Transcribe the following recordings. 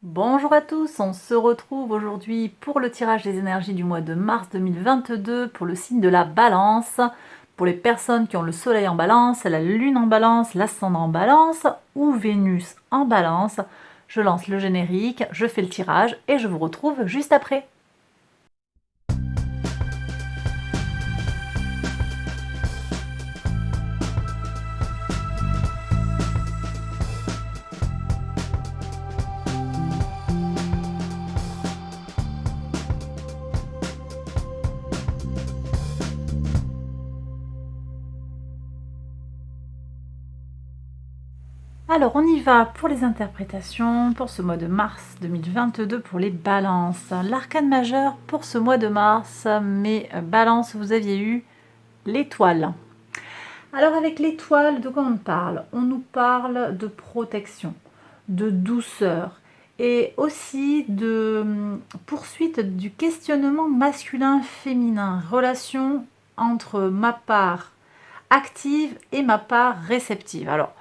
Bonjour à tous, on se retrouve aujourd'hui pour le tirage des énergies du mois de mars 2022 pour le signe de la balance. Pour les personnes qui ont le soleil en balance, la lune en balance, l'ascendant en balance ou Vénus en balance, je lance le générique, je fais le tirage et je vous retrouve juste après. Alors on y va pour les interprétations pour ce mois de mars 2022 pour les balances. L'arcane majeur pour ce mois de mars, mes balances, vous aviez eu l'étoile. Alors avec l'étoile, de quoi on parle? On nous parle de protection, de douceur et aussi de poursuite du questionnement masculin-féminin, relation entre ma part active et ma part réceptive. Alors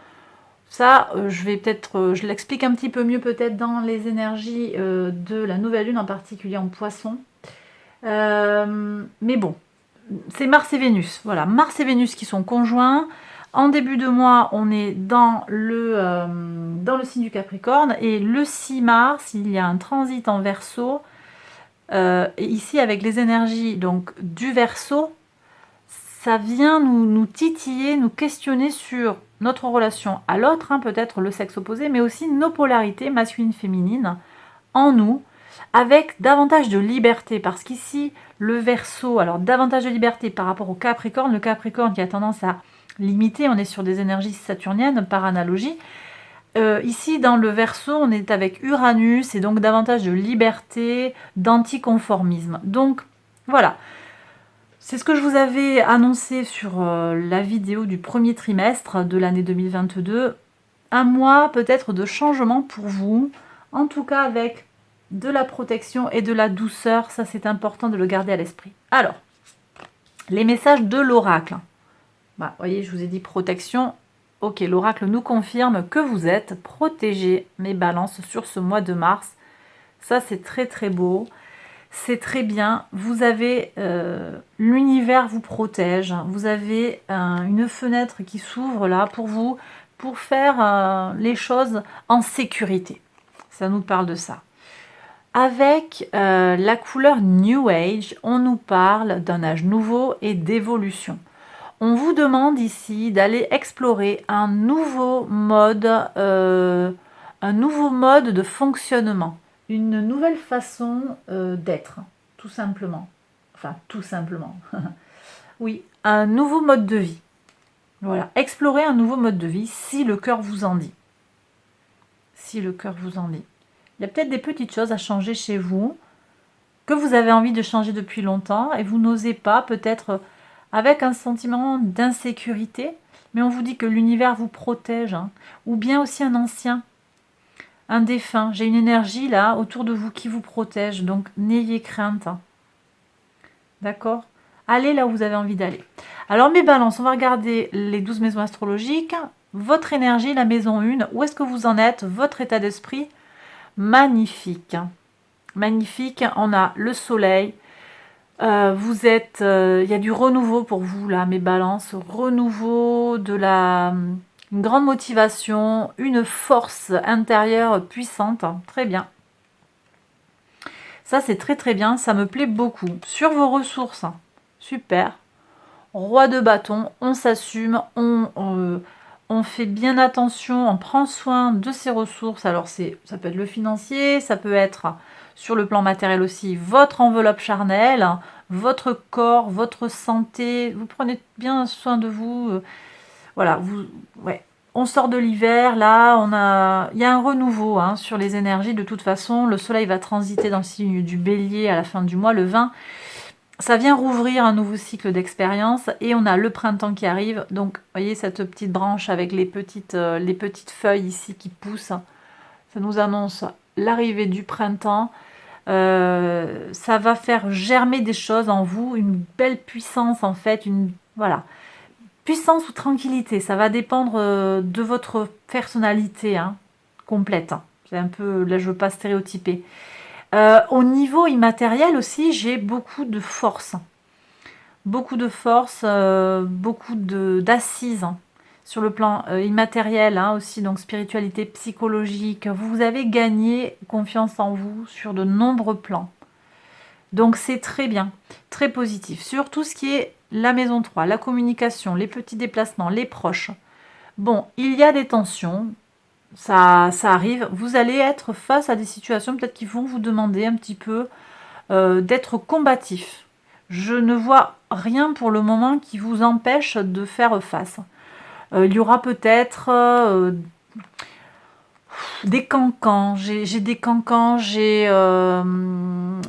ça, je l'explique un petit peu mieux peut-être dans les énergies de la nouvelle lune, en particulier en poisson. Mais bon, c'est Mars et Vénus. Voilà, Mars et Vénus qui sont conjoints. En début de mois, on est dans le signe du Capricorne. Et le 6 mars, il y a un transit en Verseau. Et ici, avec les énergies donc, du Verseau, ça vient nous titiller, nous questionner sur notre relation à l'autre, hein, peut-être le sexe opposé, mais aussi nos polarités masculines-féminines en nous, avec davantage de liberté, parce qu'ici, le Verseau, alors davantage de liberté par rapport au Capricorne, le Capricorne qui a tendance à limiter, on est sur des énergies saturniennes par analogie. Ici, dans le Verseau, on est avec Uranus, et donc davantage de liberté, d'anticonformisme. Donc, voilà. C'est ce que je vous avais annoncé sur la vidéo du premier trimestre de l'année 2022. Un mois peut-être de changement pour vous, en tout cas avec de la protection et de la douceur, ça c'est important de le garder à l'esprit. Alors, les messages de l'oracle. Vous voyez, je vous ai dit protection. Ok, l'oracle nous confirme que vous êtes protégés, mes balances, sur ce mois de mars. Ça c'est très très beau. C'est très bien, vous avez l'univers vous protège, vous avez une fenêtre qui s'ouvre là pour vous, pour faire les choses en sécurité. Ça nous parle de ça. Avec la couleur New Age, on nous parle d'un âge nouveau et d'évolution. On vous demande ici d'aller explorer un nouveau mode de fonctionnement, une nouvelle façon d'être, tout simplement. Enfin, tout simplement. Oui, un nouveau mode de vie. Voilà, explorer un nouveau mode de vie si le cœur vous en dit. Si le cœur vous en dit. Il y a peut-être des petites choses à changer chez vous, que vous avez envie de changer depuis longtemps et vous n'osez pas, peut-être avec un sentiment d'insécurité, mais on vous dit que l'univers vous protège, hein. Ou bien aussi un ancien, un défunt. J'ai une énergie là autour de vous qui vous protège, donc n'ayez crainte. D'accord? Allez là où vous avez envie d'aller. Alors mes balances, on va regarder les 12 maisons astrologiques. Votre énergie, la maison 1, où est-ce que vous en êtes? Votre état d'esprit? Magnifique. Magnifique, on a le soleil. Il y a du renouveau pour vous là, mes balances. Renouveau, une grande motivation, une force intérieure puissante. Très bien. Ça, c'est très très bien, ça me plaît beaucoup. Sur vos ressources, super. Roi de bâton, on s'assume, on fait bien attention, on prend soin de ses ressources. Alors, ça peut être le financier, ça peut être sur le plan matériel aussi, votre enveloppe charnelle, votre corps, votre santé. Vous prenez bien soin de vous. Voilà, ouais. On sort de l'hiver, là, il y a un renouveau hein, sur les énergies. De toute façon, le soleil va transiter dans le signe du bélier à la fin du mois, le 20. Ça vient rouvrir un nouveau cycle d'expérience et on a le printemps qui arrive. Donc, vous voyez cette petite branche avec les petites feuilles ici qui poussent. Ça nous annonce l'arrivée du printemps. Ça va faire germer des choses en vous, une belle puissance en fait, voilà. Puissance ou tranquillité, ça va dépendre de votre personnalité hein, complète. C'est un peu, là je veux pas stéréotyper. Au niveau immatériel aussi, j'ai beaucoup de force. Beaucoup de force, beaucoup d'assises sur le plan immatériel hein, aussi, donc spiritualité psychologique. Vous avez gagné confiance en vous sur de nombreux plans. Donc c'est très bien, très positif. Sur tout ce qui est la maison 3, la communication, les petits déplacements, les proches. Bon, il y a des tensions, ça arrive. Vous allez être face à des situations peut-être qui vont vous demander un petit peu d'être combatif. Je ne vois rien pour le moment qui vous empêche de faire face. Il y aura peut-être des cancans, j'ai des cancans, j'ai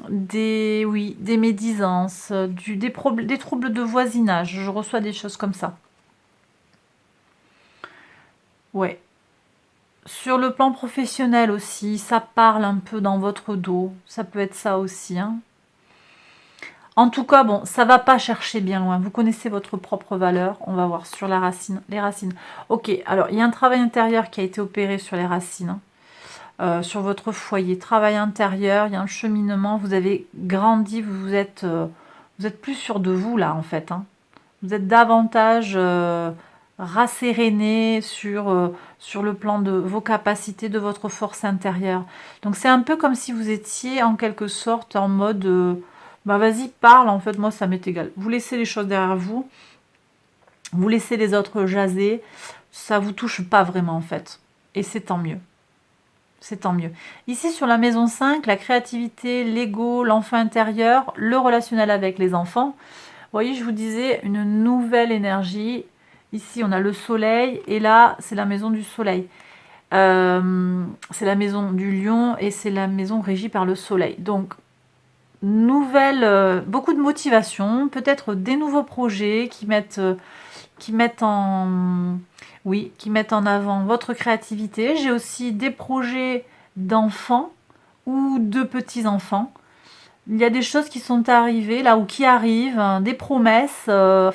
des médisances, des troubles de voisinage. Je reçois des choses comme ça. Ouais. Sur le plan professionnel aussi, ça parle un peu dans votre dos. Ça peut être ça aussi. Hein. En tout cas, bon, ça va pas chercher bien loin. Vous connaissez votre propre valeur. On va voir sur la racine, les racines. Ok, alors il y a un travail intérieur qui a été opéré sur les racines. Hein. Sur votre foyer, travail intérieur, il y a un cheminement, vous avez grandi, vous êtes plus sûr de vous là en fait. Hein. Vous êtes davantage rasséréné sur le plan de vos capacités, de votre force intérieure. Donc c'est un peu comme si vous étiez en quelque sorte en mode bah vas-y parle, en fait moi ça m'est égal. Vous laissez les choses derrière vous, vous laissez les autres jaser, ça vous touche pas vraiment en fait. Et c'est tant mieux. C'est tant mieux. Ici, sur la maison 5, la créativité, l'ego, l'enfant intérieur, le relationnel avec les enfants. Vous voyez, je vous disais, une nouvelle énergie. Ici, on a le soleil et là, c'est la maison du soleil. C'est la maison du lion et c'est la maison régie par le soleil. Donc, beaucoup de motivation, peut-être des nouveaux projets qui mettent qui mettent en avant votre créativité. J'ai aussi des projets d'enfants ou de petits-enfants. Il y a des choses qui sont arrivées là ou qui arrivent, hein, des promesses, hein,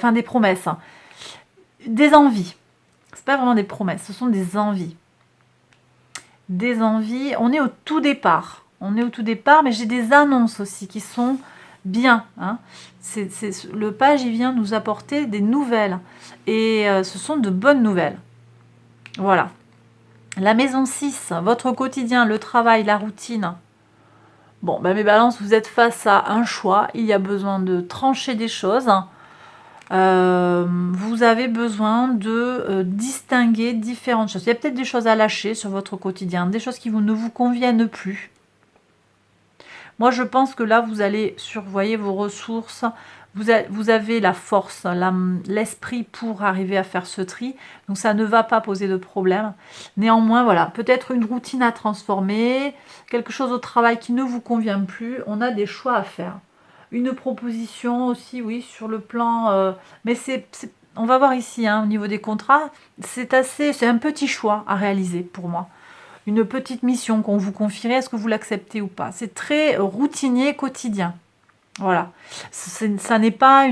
des envies. C'est pas vraiment des promesses, ce sont des envies. Des envies. On est au tout départ. Mais j'ai des annonces aussi qui sont bien. Hein. Le page, il vient nous apporter des nouvelles. Et ce sont de bonnes nouvelles. Voilà. La maison 6, votre quotidien, le travail, la routine. Bon, ben mes balances, vous êtes face à un choix. Il y a besoin de trancher des choses. Vous avez besoin de distinguer différentes choses. Il y a peut-être des choses à lâcher sur votre quotidien, des choses qui ne vous conviennent plus. Moi, je pense que là, vous allez surveiller vos ressources. Vous avez la force, l'esprit pour arriver à faire ce tri. Donc, ça ne va pas poser de problème. Néanmoins, voilà, peut-être une routine à transformer, quelque chose au travail qui ne vous convient plus. On a des choix à faire. Une proposition aussi, oui, sur le plan... mais on va voir ici, hein, au niveau des contrats, c'est un petit choix à réaliser pour moi. Une petite mission qu'on vous confierait, est-ce que vous l'acceptez ou pas? C'est très routinier, quotidien. Voilà. Ça n'est pas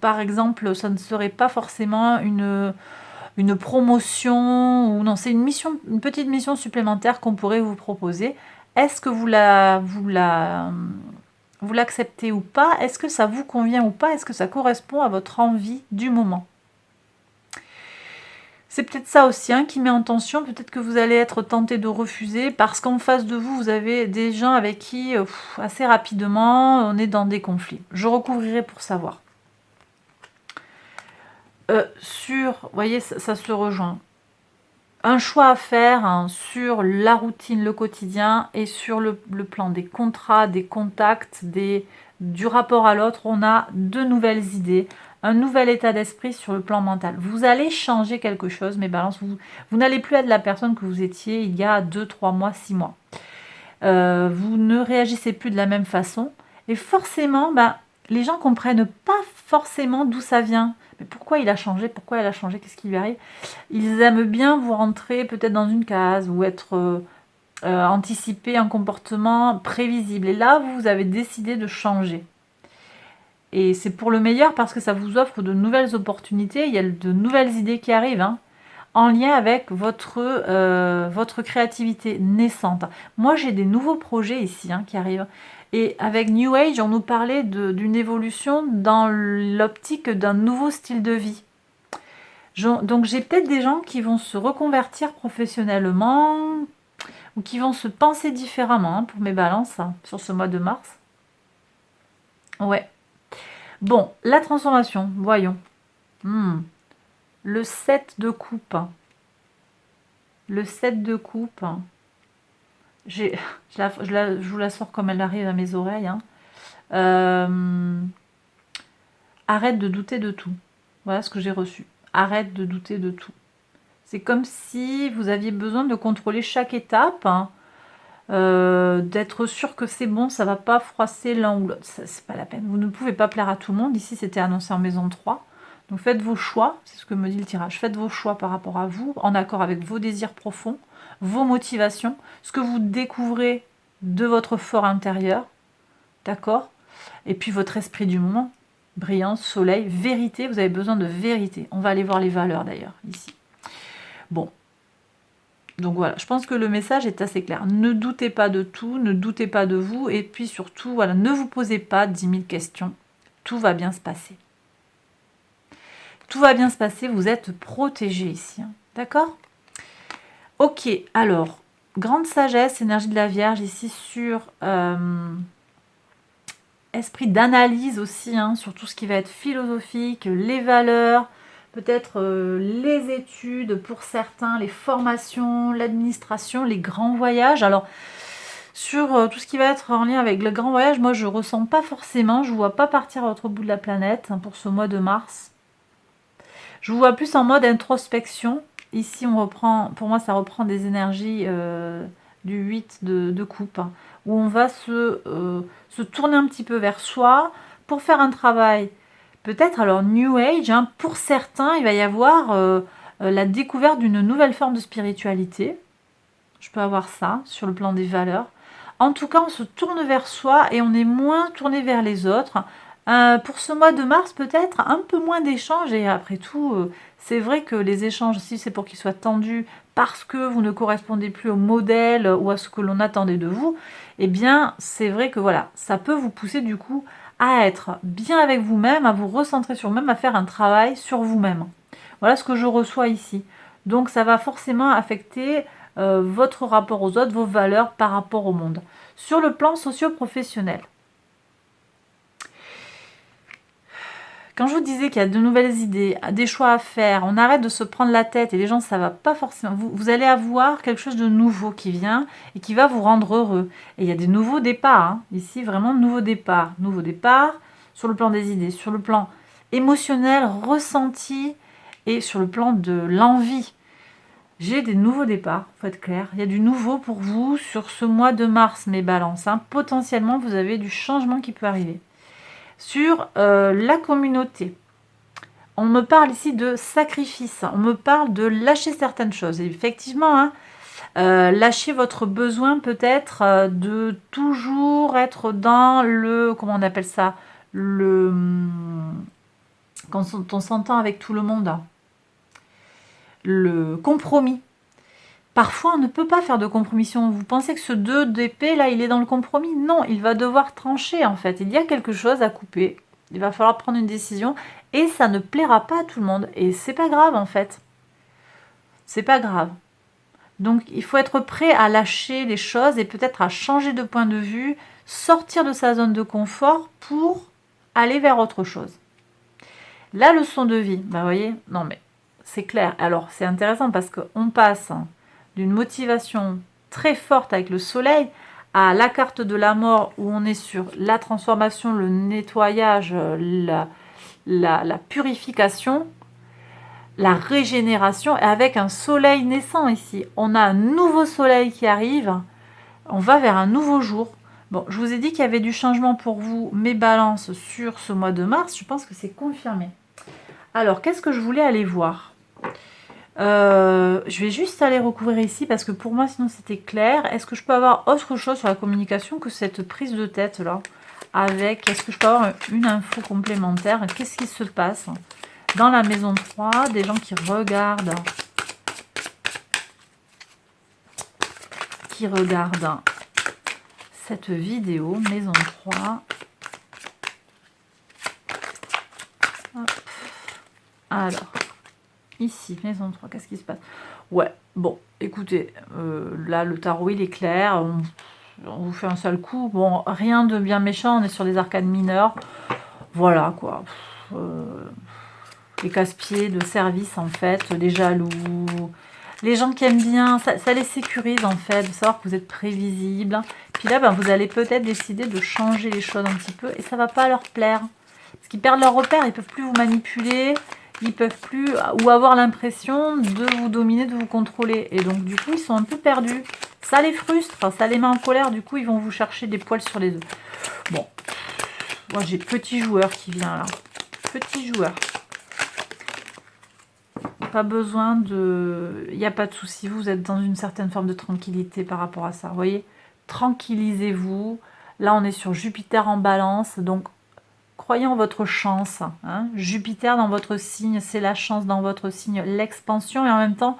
par exemple, ça ne serait pas forcément une promotion, ou non, c'est une petite mission supplémentaire qu'on pourrait vous proposer. Est-ce que vous l'acceptez ou pas? Est-ce que ça vous convient ou pas? Est-ce que ça correspond à votre envie du moment? C'est peut-être ça aussi hein, qui met en tension. Peut-être que vous allez être tenté de refuser parce qu'en face de vous, vous avez des gens avec qui, assez rapidement, on est dans des conflits. Je recouvrirai pour savoir. Vous voyez, ça se rejoint. Un choix à faire hein, sur la routine, le quotidien et sur le plan des contrats, des contacts, du rapport à l'autre. On a de nouvelles idées. Un nouvel état d'esprit sur le plan mental. Vous allez changer quelque chose, mes balances. Vous n'allez plus être la personne que vous étiez il y a 2, 3 mois, 6 mois. Vous ne réagissez plus de la même façon. Et forcément, les gens ne comprennent pas forcément d'où ça vient. Mais pourquoi il a changé? Pourquoi elle a changé? Qu'est-ce qui lui arrive? Ils aiment bien vous rentrer peut-être dans une case ou être anticiper un comportement prévisible. Et là, vous avez décidé de changer. Et c'est pour le meilleur parce que ça vous offre de nouvelles opportunités, il y a de nouvelles idées qui arrivent. Hein. en lien avec votre créativité naissante. Moi, j'ai des nouveaux projets ici qui arrivent. Et avec New Age, on nous parlait d'une évolution dans l'optique d'un nouveau style de vie. Donc, j'ai peut-être des gens qui vont se reconvertir professionnellement ou qui vont se penser différemment pour mes balances sur ce mois de mars. Ouais. Bon, la transformation, voyons. Le 7 de coupe. Le 7 de coupe. Je vous la sors comme elle arrive à mes oreilles. Arrête de douter de tout. Voilà ce que j'ai reçu. Arrête de douter de tout. C'est comme si vous aviez besoin de contrôler chaque étape, d'être sûr que c'est bon, ça va pas froisser l'un ou l'autre. C'est pas la peine. Vous ne pouvez pas plaire à tout le monde. Ici, c'était annoncé en maison 3. Donc faites vos choix, c'est ce que me dit le tirage. Faites vos choix par rapport à vous, en accord avec vos désirs profonds, vos motivations, ce que vous découvrez de votre fort intérieur, d'accord? Et puis votre esprit du moment, brillance, soleil, vérité, vous avez besoin de vérité. On va aller voir les valeurs d'ailleurs, ici. Bon, donc voilà, je pense que le message est assez clair. Ne doutez pas de tout, ne doutez pas de vous, et puis surtout, voilà, ne vous posez pas 10 000 questions. Tout va bien se passer. Tout va bien se passer, vous êtes protégé ici, d'accord? Ok, alors, grande sagesse, énergie de la Vierge, ici sur esprit d'analyse aussi, sur tout ce qui va être philosophique, les valeurs, peut-être les études pour certains, les formations, l'administration, les grands voyages. Alors, sur tout ce qui va être en lien avec le grand voyage, moi je ressens pas forcément, je ne vous vois pas partir à l'autre bout de la planète pour ce mois de mars. Je vous vois plus en mode introspection. Ici, on reprend, pour moi, ça reprend des énergies du 8 de coupe, où on va se tourner un petit peu vers soi pour faire un travail. Peut-être, alors, New Age, pour certains, il va y avoir la découverte d'une nouvelle forme de spiritualité. Je peux avoir ça sur le plan des valeurs. En tout cas, on se tourne vers soi et on est moins tourné vers les autres. Pour ce mois de mars, peut-être un peu moins d'échanges. Et après tout, c'est vrai que les échanges, si c'est pour qu'ils soient tendus parce que vous ne correspondez plus au modèle ou à ce que l'on attendait de vous, eh bien, c'est vrai que voilà, ça peut vous pousser du coup à être bien avec vous-même, à vous recentrer sur vous-même, à faire un travail sur vous-même. Voilà ce que je reçois ici. Donc, ça va forcément affecter votre rapport aux autres, vos valeurs par rapport au monde. Sur le plan socio-professionnel, quand je vous disais qu'il y a de nouvelles idées, des choix à faire, on arrête de se prendre la tête et les gens, ça va pas forcément. Vous allez avoir quelque chose de nouveau qui vient et qui va vous rendre heureux. Et il y a des nouveaux départs, ici vraiment nouveaux départs. Nouveaux départs sur le plan des idées, sur le plan émotionnel, ressenti et sur le plan de l'envie. J'ai des nouveaux départs, il faut être clair. Il y a du nouveau pour vous sur ce mois de mars, mes balances. Potentiellement, vous avez du changement qui peut arriver. Sur la communauté, on me parle ici de sacrifice, on me parle de lâcher certaines choses. Et effectivement, lâcher votre besoin peut-être de toujours être dans le, comment on appelle ça, quand on s'entend avec tout le monde, le compromis. Parfois, on ne peut pas faire de compromission. Vous pensez que ce 2 d'épée, là, il est dans le compromis? Non, il va devoir trancher, en fait. Il y a quelque chose à couper. Il va falloir prendre une décision. Et ça ne plaira pas à tout le monde. Et c'est pas grave, en fait. C'est pas grave. Donc, il faut être prêt à lâcher les choses et peut-être à changer de point de vue, sortir de sa zone de confort pour aller vers autre chose. La leçon de vie, vous voyez, non mais c'est clair. Alors, c'est intéressant parce qu'on passe d'une motivation très forte avec le soleil à la carte de la mort où on est sur la transformation, le nettoyage, la purification, la régénération, et avec un soleil naissant ici. On a un nouveau soleil qui arrive, on va vers un nouveau jour. Bon, je vous ai dit qu'il y avait du changement pour vous, mes balances, sur ce mois de mars. Je pense que c'est confirmé. Alors, qu'est-ce que je voulais aller voir ? Je vais juste aller recouvrir ici parce que pour moi sinon c'était clair. Est-ce que je peux avoir autre chose sur la communication que cette prise de tête là avec, est-ce que je peux avoir une info complémentaire? Qu'est-ce qui se passe dans la maison 3? Des gens qui regardent qui regardent cette vidéo, maison 3. Hop. Alors, ici, maison 3, qu'est-ce qui se passe? Ouais, bon, écoutez, là, le tarot, il est clair. On vous fait un seul coup. Bon, rien de bien méchant, on est sur des arcanes mineures. Voilà, quoi. Les casse-pieds de service, en fait, les jaloux, les gens qui aiment bien, ça les sécurise, en fait, de savoir que vous êtes prévisible. Puis là, ben, vous allez peut-être décider de changer les choses un petit peu, et ça va pas leur plaire. Parce qu'ils perdent leur repère, ils peuvent plus vous manipuler, ils peuvent plus, ou avoir l'impression de vous dominer, de vous contrôler. Et donc, du coup, ils sont un peu perdus. Ça les frustre, ça les met en colère, du coup, ils vont vous chercher des poils sur les œufs. Bon, moi, j'ai petit joueur qui vient, là. Petit joueur. Pas besoin de... Il n'y a pas de souci, vous êtes dans une certaine forme de tranquillité par rapport à ça. Vous voyez, tranquillisez-vous. Là, on est sur Jupiter en balance, donc croyez en votre chance. Hein. Jupiter dans votre signe, c'est la chance dans votre signe, l'expansion. Et en même temps,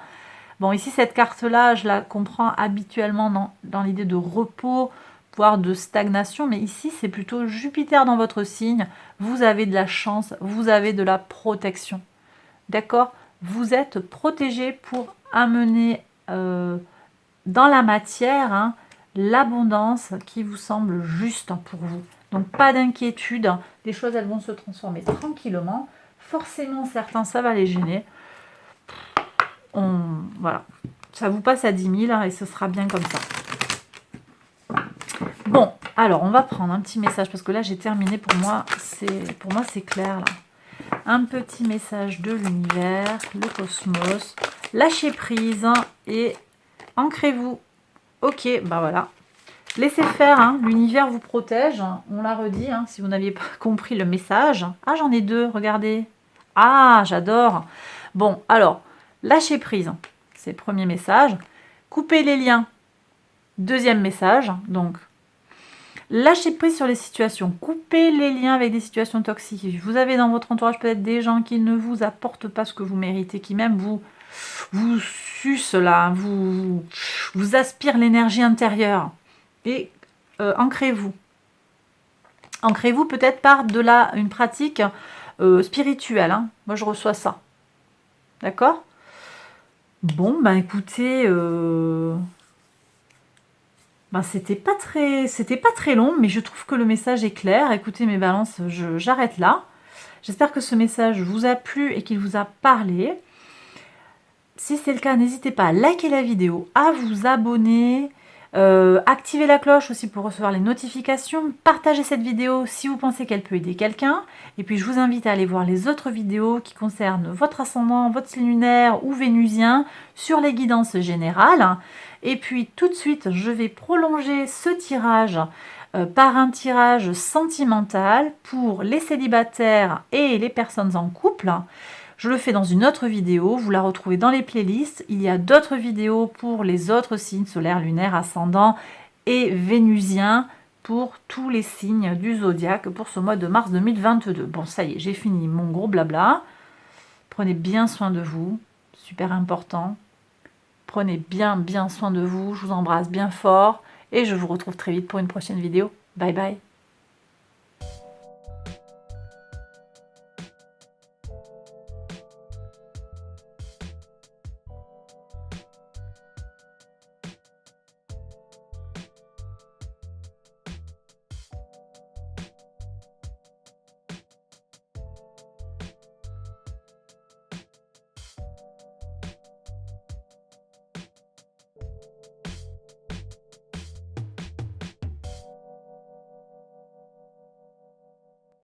bon, ici, cette carte-là, je la comprends habituellement dans l'idée de repos, voire de stagnation. Mais ici, c'est plutôt Jupiter dans votre signe. Vous avez de la chance, vous avez de la protection. D'accord ? Vous êtes protégé pour amener dans la matière l'abondance qui vous semble juste pour vous. Donc pas d'inquiétude, les choses elles vont se transformer tranquillement. Forcément certains ça va les gêner. Voilà, ça vous passe à 10 000 et ce sera bien comme ça. Bon, alors on va prendre un petit message parce que là j'ai terminé, pour moi c'est clair là. Un petit message de l'univers, le cosmos, lâchez prise et ancrez-vous. Ok, bah voilà. Laissez faire, l'univers vous protège, on l'a redit, si vous n'aviez pas compris le message. Ah, j'en ai deux, regardez. Ah, j'adore. Bon, alors, lâchez prise, c'est le premier message. Coupez les liens, deuxième message. Donc, lâchez prise sur les situations, coupez les liens avec des situations toxiques. Vous avez dans votre entourage peut-être des gens qui ne vous apportent pas ce que vous méritez, qui même vous sucent là, vous aspirent l'énergie intérieure. Et ancrez-vous. Ancrez-vous peut-être par une pratique spirituelle. Moi, je reçois ça. D'accord? Bon, ben écoutez... c'était pas très long, mais je trouve que le message est clair. Écoutez mes balances, j'arrête là. J'espère que ce message vous a plu et qu'il vous a parlé. Si c'est le cas, n'hésitez pas à liker la vidéo, à vous abonner, activer la cloche aussi pour recevoir les notifications. Partagez cette vidéo si vous pensez qu'elle peut aider quelqu'un. Et puis je vous invite à aller voir les autres vidéos qui concernent votre ascendant, votre signe lunaire ou vénusien sur les guidances générales. Et puis tout de suite, je vais prolonger ce tirage par un tirage sentimental pour les célibataires et les personnes en couple. Je le fais dans une autre vidéo, vous la retrouvez dans les playlists. Il y a d'autres vidéos pour les autres signes solaires, lunaires, ascendants et vénusiens pour tous les signes du zodiaque pour ce mois de mars 2022. Bon, ça y est, j'ai fini mon gros blabla. Prenez bien soin de vous, super important. Prenez bien soin de vous, je vous embrasse bien fort et je vous retrouve très vite pour une prochaine vidéo. Bye bye.